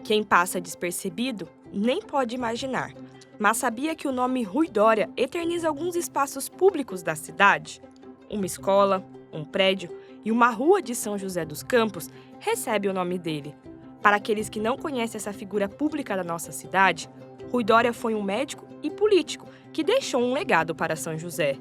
Quem passa despercebido nem pode imaginar, mas sabia que o nome Rui Dória eterniza alguns espaços públicos da cidade? Uma escola, um prédio e uma rua de São José dos Campos recebe o nome dele. Para aqueles que não conhecem essa figura pública da nossa cidade, Rui Dória foi um médico e político que deixou um legado para São José.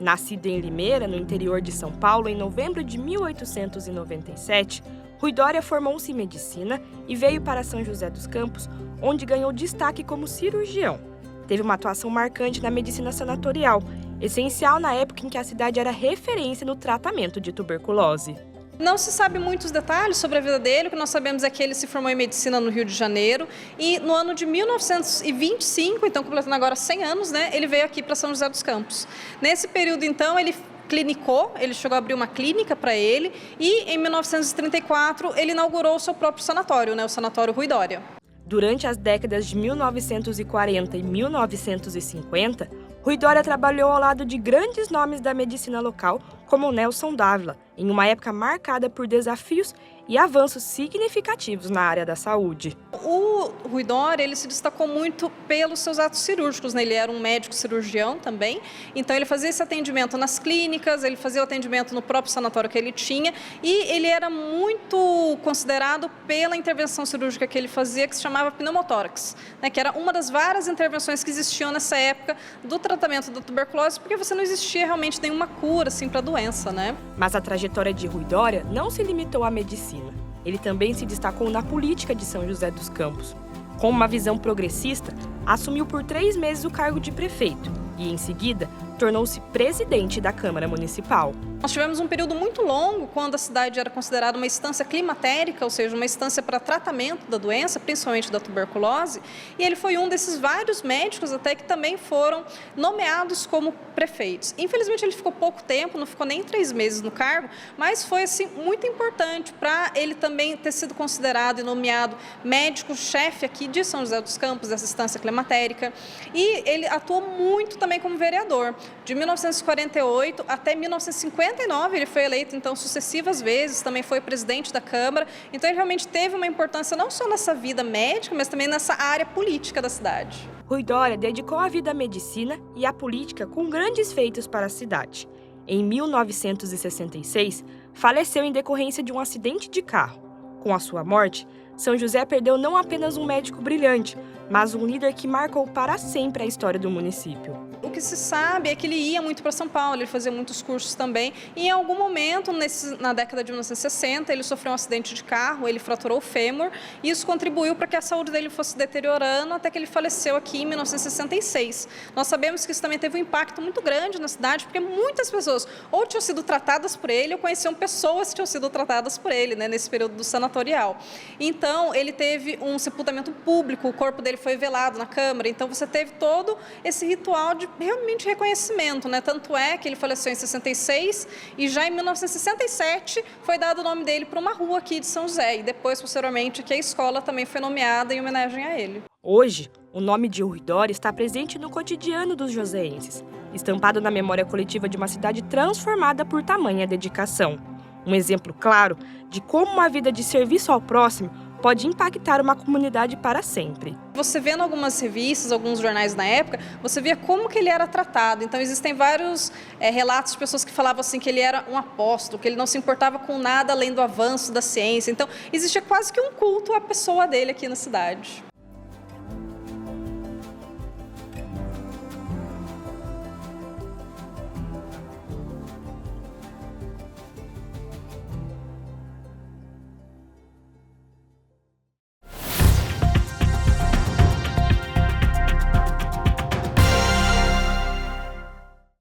Nascido em Limeira, no interior de São Paulo, em novembro de 1897, Rui Dória formou-se em medicina e veio para São José dos Campos, onde ganhou destaque como cirurgião. Teve uma atuação marcante na medicina sanatorial, essencial na época em que a cidade era referência no tratamento de tuberculose. Não se sabe muitos detalhes sobre a vida dele, o que nós sabemos é que ele se formou em medicina no Rio de Janeiro e no ano de 1925, então completando agora 100 anos, ele veio aqui para São José dos Campos. Nesse período, então, ele clinicou, ele chegou a abrir uma clínica para ele e em 1934 ele inaugurou o seu próprio sanatório, o Sanatório Rui Dória. Durante as décadas de 1940 e 1950, Rui Dória trabalhou ao lado de grandes nomes da medicina local, como Nelson Dávila, em uma época marcada por desafios e avanços significativos na área da saúde. O Rui Dória, ele se destacou muito pelos seus atos cirúrgicos, Ele era um médico cirurgião também, então ele fazia esse atendimento nas clínicas, ele fazia o atendimento no próprio sanatório que ele tinha e ele era muito considerado pela intervenção cirúrgica que ele fazia, que se chamava pneumotórax, que era uma das várias intervenções que existiam nessa época do tratamento da tuberculose, porque você não existia realmente nenhuma cura assim, para a doença. Mas a trajetória de Rui Dória não se limitou à medicina. Ele também se destacou na política de São José dos Campos. Com uma visão progressista, assumiu por 3 meses o cargo de prefeito e, em seguida, tornou-se presidente da Câmara Municipal. Nós tivemos um período muito longo quando a cidade era considerada uma estância climatérica, ou seja, uma estância para tratamento da doença, principalmente da tuberculose, e ele foi um desses vários médicos até que também foram nomeados como prefeitos. Infelizmente ele ficou pouco tempo, não ficou nem 3 meses no cargo, mas foi assim, muito importante para ele também ter sido considerado e nomeado médico-chefe aqui de São José dos Campos, dessa estância climatérica, e ele atuou muito também como vereador. De 1948 até 1959 ele foi eleito então sucessivas vezes, também foi presidente da Câmara, então ele realmente teve uma importância não só nessa vida médica, mas também nessa área política da cidade. Rui Dória dedicou a vida à medicina e à política com grandes feitos para a cidade. Em 1966, faleceu em decorrência de um acidente de carro. Com a sua morte, São José perdeu não apenas um médico brilhante, mas um líder que marcou para sempre a história do município. O que se sabe é que ele ia muito para São Paulo, ele fazia muitos cursos também, e em algum momento, na década de 1960, ele sofreu um acidente de carro, ele fraturou o fêmur, e isso contribuiu para que a saúde dele fosse deteriorando até que ele faleceu aqui em 1966. Nós sabemos que isso também teve um impacto muito grande na cidade, porque muitas pessoas ou tinham sido tratadas por ele, ou conheciam pessoas que tinham sido tratadas por ele, nesse período do sanatorial. Então, ele teve um sepultamento público, o corpo dele foi velado na Câmara, então você teve todo esse ritual de realmente reconhecimento, Tanto é que ele faleceu em 66 e já em 1967 foi dado o nome dele para uma rua aqui de São José e depois, posteriormente, que a escola também foi nomeada em homenagem a ele. Hoje, o nome de Rui Dória está presente no cotidiano dos joseenses, estampado na memória coletiva de uma cidade transformada por tamanha dedicação. Um exemplo claro de como uma vida de serviço ao próximo pode impactar uma comunidade para sempre. Você vendo algumas revistas, alguns jornais na época, você via como que ele era tratado. Então existem vários relatos de pessoas que falavam assim que ele era um apóstolo, que ele não se importava com nada além do avanço da ciência. Então existia quase que um culto à pessoa dele aqui na cidade.